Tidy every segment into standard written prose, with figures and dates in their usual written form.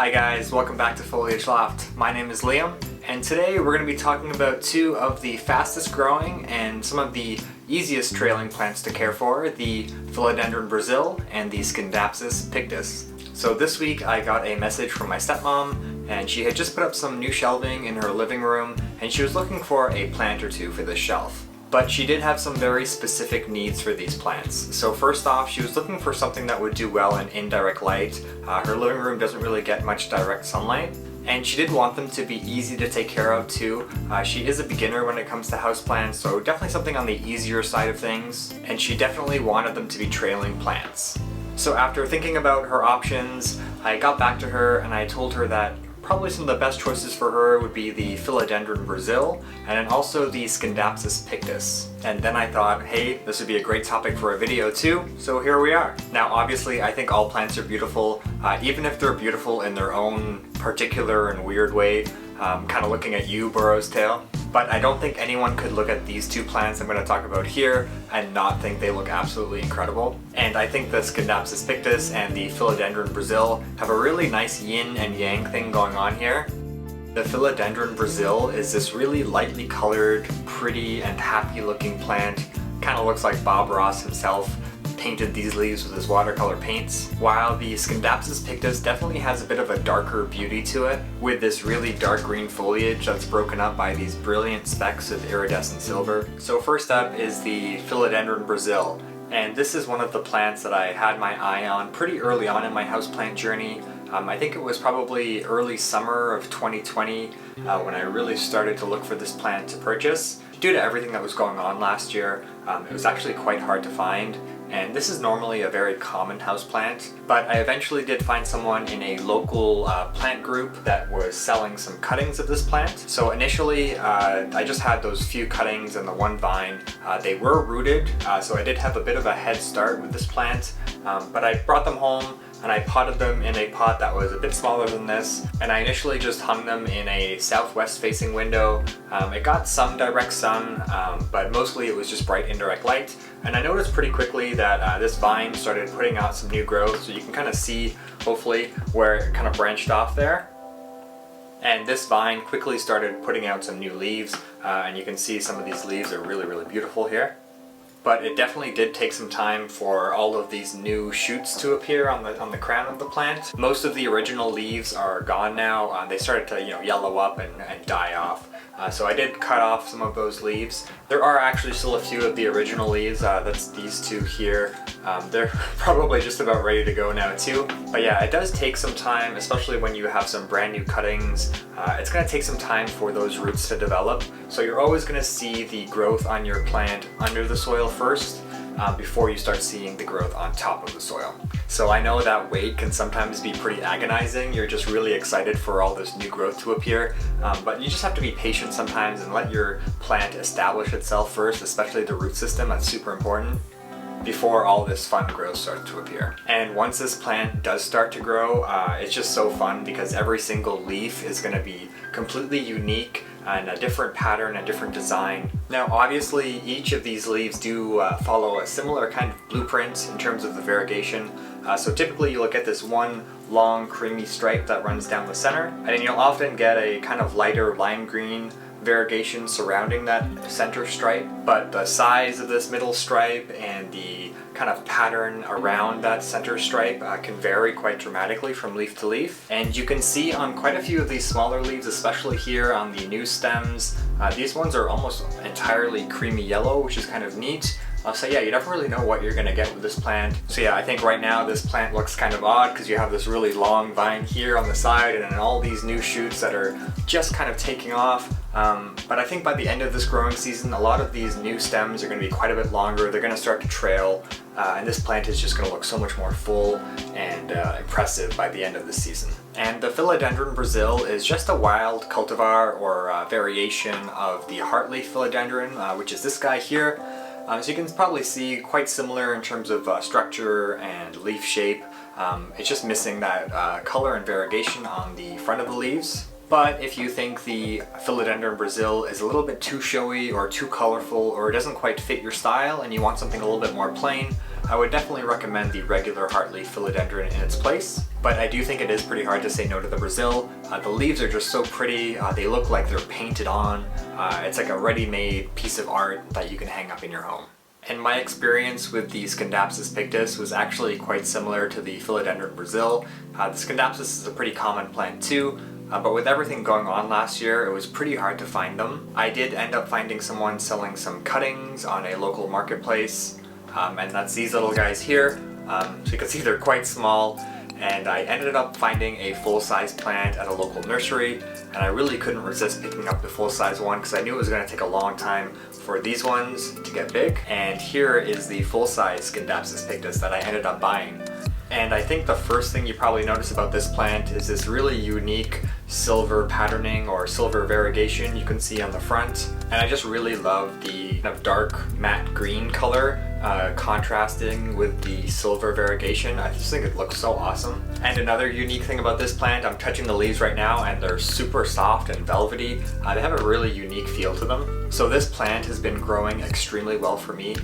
Hi guys, welcome back to Foliage Loft. My name is Liam, and today we're going to be talking about two of the fastest growing and some of the easiest trailing plants to care for, the Philodendron Brasil and the Scindapsus Pictus. So this week I got a message from my stepmom, and she had just put up some new shelving in her living room, and she was looking for a plant or two for this shelf. But she did have some very specific needs for these plants. So first off, she was looking for something that would do well in indirect light. Her living room doesn't really get much direct sunlight. And she did want them to be easy to take care of too. She is a beginner when it comes to houseplants, so definitely something on the easier side of things. And she definitely wanted them to be trailing plants. So after thinking about her options, I got back to her and I told her that probably some of the best choices for her would be the Philodendron Brasil and then also the Scindapsus Pictus. And then I thought, hey, this would be a great topic for a video too, so here we are. Now obviously I think all plants are beautiful, even if they're beautiful in their own particular and weird way, kind of looking at you, Burrow's tail. But I don't think anyone could look at these two plants I'm going to talk about here and not think they look absolutely incredible. And I think the Scindapsus Pictus and the Philodendron Brasil have a really nice yin and yang thing going on here. The Philodendron Brasil is this really lightly colored, pretty and happy looking plant. Kind of looks like Bob Ross himself painted these leaves with his watercolor paints, while the Scindapsus Pictus definitely has a bit of a darker beauty to it, with this really dark green foliage that's broken up by these brilliant specks of iridescent silver. So first up is the Philodendron Brasil, and this is one of the plants that I had my eye on pretty early on in my houseplant journey. I think it was probably early summer of 2020 when I really started to look for this plant to purchase. Due to everything that was going on last year, it was actually quite hard to find. And this is normally a very common houseplant, but I eventually did find someone in a local plant group that was selling some cuttings of this plant. So initially, I just had those few cuttings and the one vine. They were rooted, so I did have a bit of a head start with this plant, but I brought them home and I potted them in a pot that was a bit smaller than this, and I initially just hung them in a southwest facing window. It got some direct sun, but mostly it was just bright indirect light, and I noticed pretty quickly that this vine started putting out some new growth, so you can kind of see, hopefully, where it kind of branched off there. And this vine quickly started putting out some new leaves, and you can see some of these leaves are really, really beautiful here. But it definitely did take some time for all of these new shoots to appear on the crown of the plant. Most of the original leaves are gone now. They started to yellow up and die off. So I did cut off some of those leaves. There are actually still a few of the original leaves. That's these two here. They're probably just about ready to go now too. But yeah, it does take some time, especially when you have some brand new cuttings. It's going to take some time for those roots to develop. So you're always going to see the growth on your plant under the soil first, before you start seeing the growth on top of the soil. So I know that wait can sometimes be pretty agonizing. You're just really excited for all this new growth to appear, but you just have to be patient sometimes and let your plant establish itself first, especially the root system. That's super important, before all this fun growth starts to appear. And once this plant does start to grow, it's just so fun because every single leaf is going to be completely unique and a different pattern, a different design. Now obviously each of these leaves do follow a similar kind of blueprint in terms of the variegation. So typically you'll get this one long creamy stripe that runs down the center, and then you'll often get a kind of lighter lime green variegation surrounding that center stripe, but the size of this middle stripe and the kind of pattern around that center stripe can vary quite dramatically from leaf to leaf. And you can see on quite a few of these smaller leaves, especially here on the new stems, these ones are almost entirely creamy yellow, which is kind of neat. So yeah, you never really know what you're going to get with this plant. So yeah, I think right now this plant looks kind of odd because you have this really long vine here on the side and then all these new shoots that are just kind of taking off. But I think by the end of this growing season, a lot of these new stems are going to be quite a bit longer. They're going to start to trail, and this plant is just going to look so much more full and impressive by the end of the season. And the Philodendron Brasil is just a wild cultivar or variation of the heartleaf philodendron, which is this guy here. So you can probably see quite similar in terms of structure and leaf shape. It's just missing that color and variegation on the front of the leaves. But if you think the Philodendron Brasil is a little bit too showy or too colorful or it doesn't quite fit your style and you want something a little bit more plain, I would definitely recommend the regular heartleaf philodendron in its place. But I do think it is pretty hard to say no to the Brazil. The leaves are just so pretty. They look like they're painted on. It's like a ready-made piece of art that you can hang up in your home. And my experience with the Scindapsus Pictus was actually quite similar to the Philodendron Brasil. The Scindapsus is a pretty common plant too, but with everything going on last year, it was pretty hard to find them. I did end up finding someone selling some cuttings on a local marketplace, and that's these little guys here. So you can see they're quite small, and I ended up finding a full-size plant at a local nursery, and I really couldn't resist picking up the full-size one because I knew it was going to take a long time for these ones to get big. And here is the full-size Scindapsus Pictus that I ended up buying. And I think the first thing you probably notice about this plant is this really unique silver patterning or silver variegation you can see on the front. And I just really love the kind of dark matte green color contrasting with the silver variegation. I just think it looks so awesome. And another unique thing about this plant, I'm touching the leaves right now and they're super soft and velvety. They have a really unique feel to them. So this plant has been growing extremely well for me.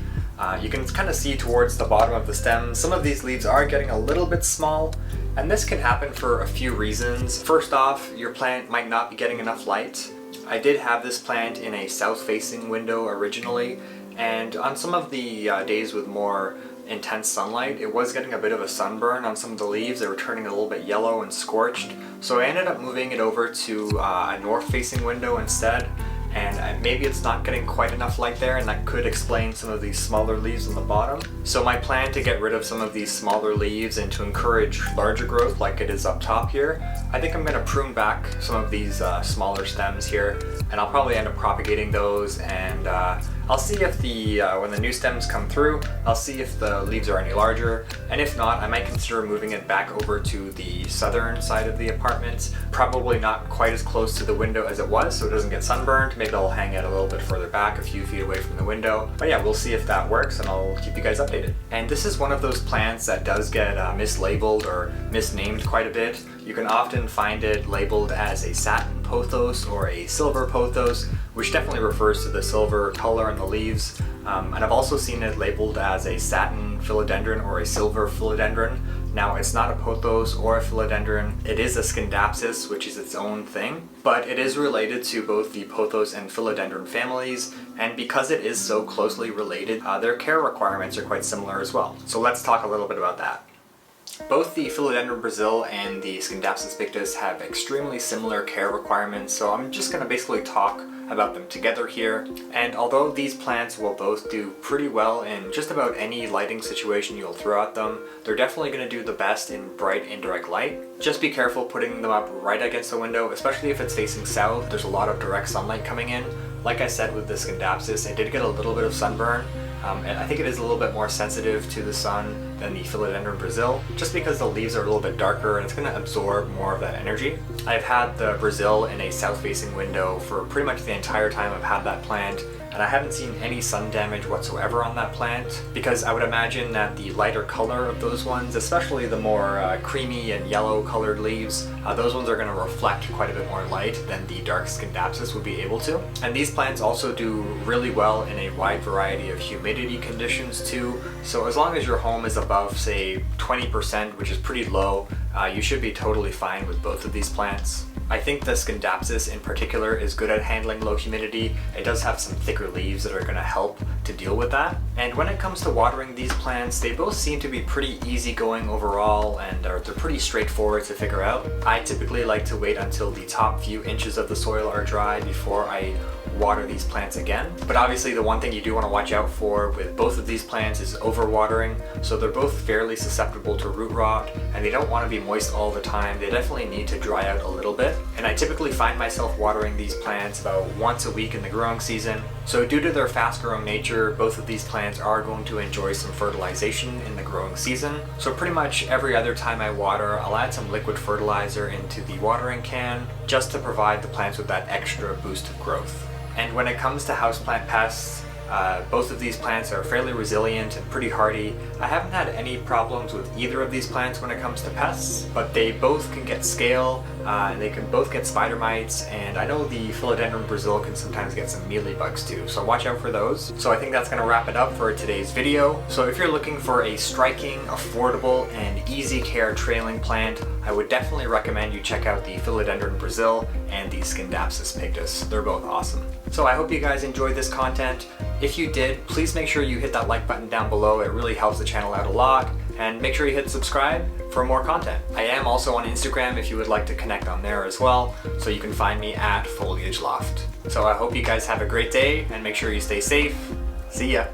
You can kind of see towards the bottom of the stem, some of these leaves are getting a little bit small, and this can happen for a few reasons. First off, your plant might not be getting enough light. I did have this plant in a south-facing window originally, and on some of the days with more intense sunlight, it was getting a bit of a sunburn on some of the leaves. They were turning a little bit yellow and scorched, so I ended up moving it over to a north-facing window instead. And maybe it's not getting quite enough light there, and that could explain some of these smaller leaves on the bottom. So my plan to get rid of some of these smaller leaves and to encourage larger growth like it is up top here, I think I'm going to prune back some of these smaller stems here, and I'll probably end up propagating those, and I'll see if when the new stems come through, I'll see if the leaves are any larger, and if not, I might consider moving it back over to the southern side of the apartment. Probably not quite as close to the window as it was, so it doesn't get sunburned. Maybe I'll hang it a little bit further back, a few feet away from the window. But yeah, we'll see if that works, and I'll keep you guys updated. And this is one of those plants that does get mislabeled or misnamed quite a bit. You can often find it labeled as a satin pothos or a silver pothos, which definitely refers to the silver color in the leaves. And I've also seen it labeled as a satin philodendron or a silver philodendron. Now, it's not a pothos or a philodendron. It is a Scindapsus, which is its own thing, but it is related to both the pothos and philodendron families, and because it is so closely related, their care requirements are quite similar as well. So let's talk a little bit about that. Both the Philodendron Brasil and the Scindapsus Pictus have extremely similar care requirements, so I'm just going to basically talk about them together here. And although these plants will both do pretty well in just about any lighting situation you'll throw at them, they're definitely going to do the best in bright indirect light. Just be careful putting them up right against the window, especially if it's facing south. There's a lot of direct sunlight coming in. Like I said with the Scindapsus, it did get a little bit of sunburn. And I think it is a little bit more sensitive to the sun than the Philodendron Brasil, just because the leaves are a little bit darker and it's going to absorb more of that energy. I've had the Brasil in a south-facing window for pretty much the entire time I've had that plant, and I haven't seen any sun damage whatsoever on that plant, because I would imagine that the lighter color of those ones, especially the more creamy and yellow colored leaves, those ones are going to reflect quite a bit more light than the dark Scindapsus would be able to. And these plants also do really well in a wide variety of humidity conditions too, so as long as your home is above, say, 20%, which is pretty low, you should be totally fine with both of these plants. I think the Scindapsus in particular is good at handling low humidity. It does have some thicker leaves that are going to help to deal with that. And when it comes to watering these plants, they both seem to be pretty easygoing overall, and they're pretty straightforward to figure out. I typically like to wait until the top few inches of the soil are dry before I water these plants again. But obviously the one thing you do want to watch out for with both of these plants is overwatering. So they're both fairly susceptible to root rot, and they don't want to be moist all the time. They definitely need to dry out a little bit. And I typically find myself watering these plants about once a week in the growing season. So due to their fast growing nature, both of these plants are going to enjoy some fertilization in the growing season. So pretty much every other time I water, I'll add some liquid fertilizer into the watering can just to provide the plants with that extra boost of growth. And when it comes to houseplant pests, Both of these plants are fairly resilient and pretty hardy. I haven't had any problems with either of these plants when it comes to pests, but they both can get scale, and they can both get spider mites, and I know the Philodendron Brasil can sometimes get some mealybugs too, so watch out for those. So I think that's going to wrap it up for today's video. So if you're looking for a striking, affordable, and easy care trailing plant, I would definitely recommend you check out the Philodendron Brasil and the Scindapsus Pictus. They're both awesome. So I hope you guys enjoyed this content. If you did, please make sure you hit that like button down below. It really helps the channel out a lot. And make sure you hit subscribe for more content. I am also on Instagram if you would like to connect on there as well, so you can find me at Foliage Loft. So I hope you guys have a great day and make sure you stay safe. See ya!